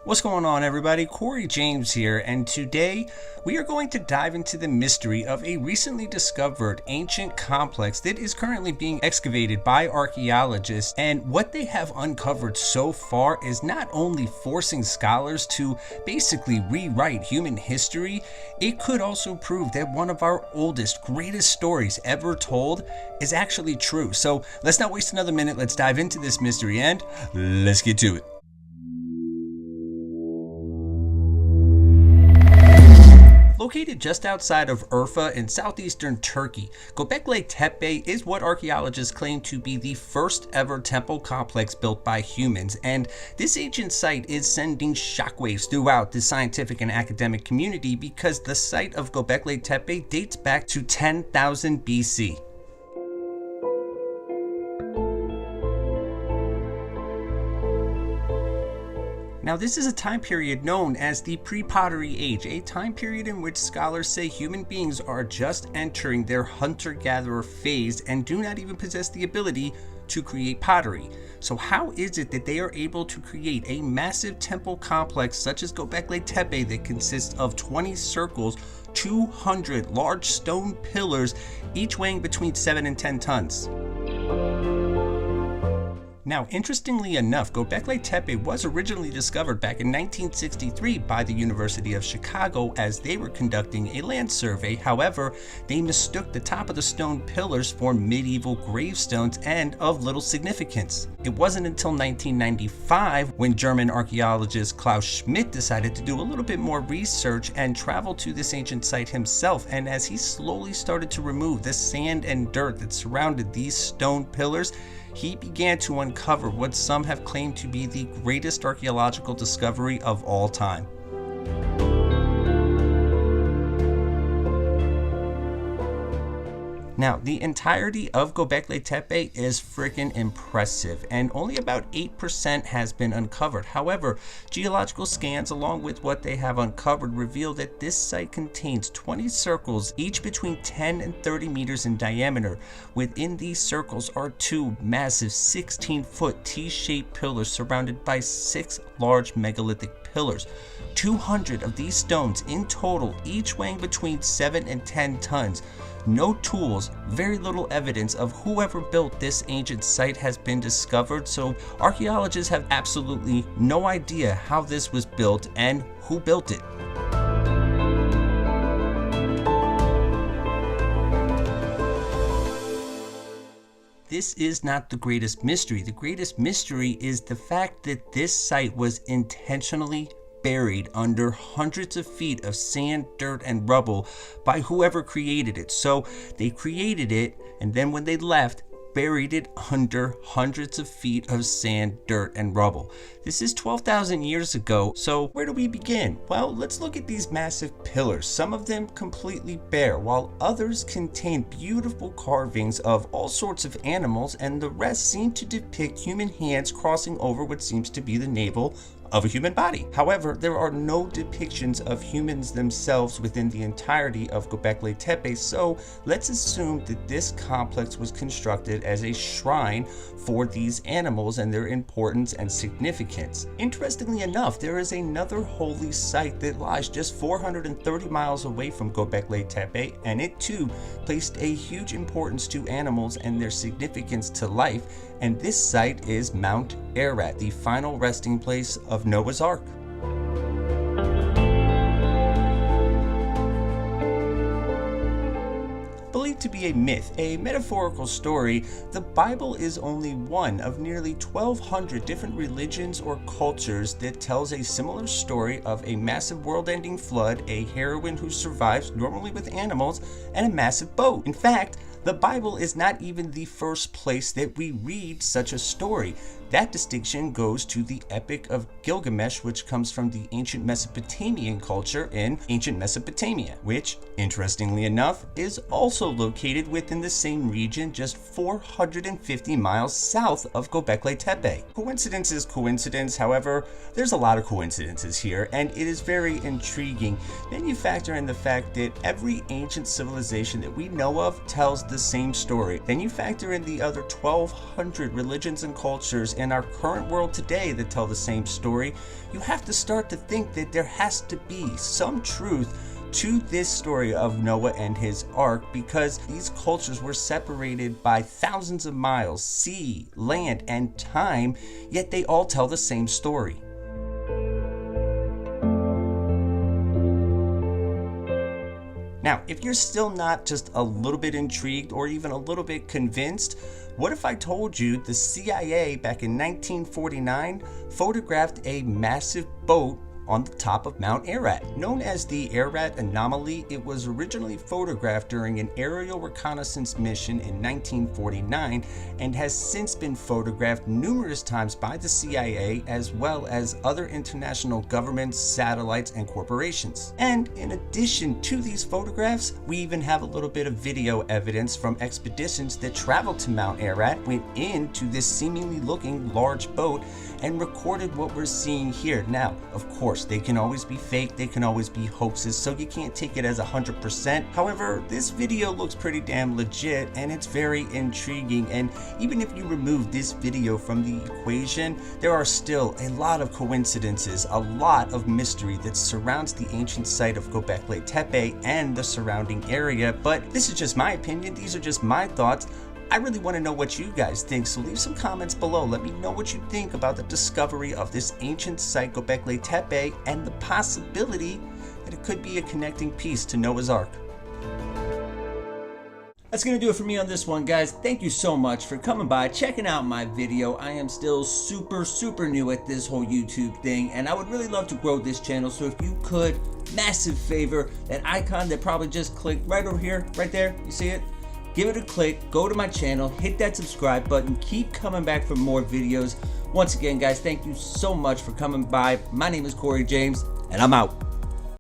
What's going on, everybody? Corey James here, and today we are going to dive into the mystery of a recently discovered ancient complex that is currently being excavated by archaeologists. And what they have uncovered so far is not only forcing scholars to basically rewrite human history, it could also prove that one of our oldest, greatest stories ever told is actually true. So let's not waste another minute. Let's dive into this mystery and let's get to it. Located just outside of Urfa in southeastern Turkey, Göbekli Tepe is what archaeologists claim to be the first ever temple complex built by humans, and this ancient site is sending shockwaves throughout the scientific and academic community because the site of Göbekli Tepe dates back to 10,000 BC. Now, this is a time period known as the pre-pottery age, a time period in which scholars say human beings are just entering their hunter-gatherer phase and do not even possess the ability to create pottery. So how is it that they are able to create a massive temple complex such as Göbekli Tepe that consists of 20 circles, 200 large stone pillars, each weighing between 7 and 10 tons? Now, interestingly enough, Göbekli Tepe was originally discovered back in 1963 by the University of Chicago as they were conducting a land survey. However, they mistook the top of the stone pillars for medieval gravestones and of little significance. It wasn't until 1995 when German archaeologist Klaus Schmidt decided to do a little bit more research and travel to this ancient site himself. And as he slowly started to remove the sand and dirt that surrounded these stone pillars, he began to uncover what some have claimed to be the greatest archaeological discovery of all time. Now, the entirety of Göbekli Tepe is freaking impressive, and only about 8% has been uncovered. However, geological scans along with what they have uncovered reveal that this site contains 20 circles, each between 10 and 30 meters in diameter. Within these circles are two massive 16-foot T-shaped pillars surrounded by 6 large megalithic pillars. 200 of these stones in total, each weighing between 7 and 10 tons. No tools, very little evidence of whoever built this ancient site has been discovered, so archaeologists have absolutely no idea how this was built and who built it. This is not the greatest mystery. The greatest mystery is the fact that this site was intentionally buried under hundreds of feet of sand, dirt, and rubble by whoever created it. So they created it, and then when they left, buried it under hundreds of feet of sand, dirt, and rubble. This is 12,000 years ago, so where do we begin? Well, let's look at these massive pillars, some of them completely bare, while others contain beautiful carvings of all sorts of animals, and the rest seem to depict human hands crossing over what seems to be the navel of a human body. However, there are no depictions of humans themselves within the entirety of Göbekli Tepe, so let's assume that this complex was constructed as a shrine for these animals and their importance and significance. Interestingly enough, there is another holy site that lies just 430 miles away from Göbekli Tepe, and it too placed a huge importance to animals and their significance to life, and this site is Mount Ararat, the final resting place of Noah's Ark. Believed to be a myth, a metaphorical story, the Bible is only one of nearly 1,200 different religions or cultures that tells a similar story of a massive world-ending flood, a heroine who survives, normally with animals, and a massive boat. In fact, the Bible is not even the first place that we read such a story. That distinction goes to the Epic of Gilgamesh, which comes from the ancient Mesopotamian culture in ancient Mesopotamia, which, interestingly enough, is also located within the same region just 450 miles south of Göbekli Tepe. Coincidence is coincidence, however, there's a lot of coincidences here, and it is very intriguing. Then you factor in the fact that every ancient civilization that we know of tells the same story. Then you factor in the other 1,200 religions and cultures in our current world today that tell the same story, you have to start to think that there has to be some truth to this story of Noah and his ark, because these cultures were separated by thousands of miles, sea, land, and time, yet they all tell the same story. Now, if you're still not just a little bit intrigued or even a little bit convinced, what if I told you the CIA back in 1949 photographed a massive boat on the top of Mount Ararat? Known as the Ararat Anomaly, it was originally photographed during an aerial reconnaissance mission in 1949 and has since been photographed numerous times by the CIA as well as other international governments, satellites, and corporations. And in addition to these photographs, we even have a little bit of video evidence from expeditions that traveled to Mount Ararat, went into this seemingly looking large boat, and recorded what we're seeing here. Now, of course, they can always be fake, they can always be hoaxes, so you can't take it as 100%. However, this video looks pretty damn legit and it's very intriguing, and even if you remove this video from the equation, there are still a lot of coincidences, a lot of mystery that surrounds the ancient site of Göbekli Tepe and the surrounding area. But this is just my opinion, these are just my thoughts. I really want to know what you guys think, so leave some comments below. Let me know what you think about the discovery of this ancient site, Göbekli Tepe, and the possibility that it could be a connecting piece to Noah's Ark. That's going to do it for me on this one, guys. Thank you so much for coming by, checking out my video. I am still super new at this whole YouTube thing, and I would really love to grow this channel, so if you could, massive favor, that icon that probably just clicked right over here, right there, you see it? Give it a click, go to my channel, hit that subscribe button, keep coming back for more videos. Once again, guys, thank you so much for coming by. My name is Corey James, and I'm out.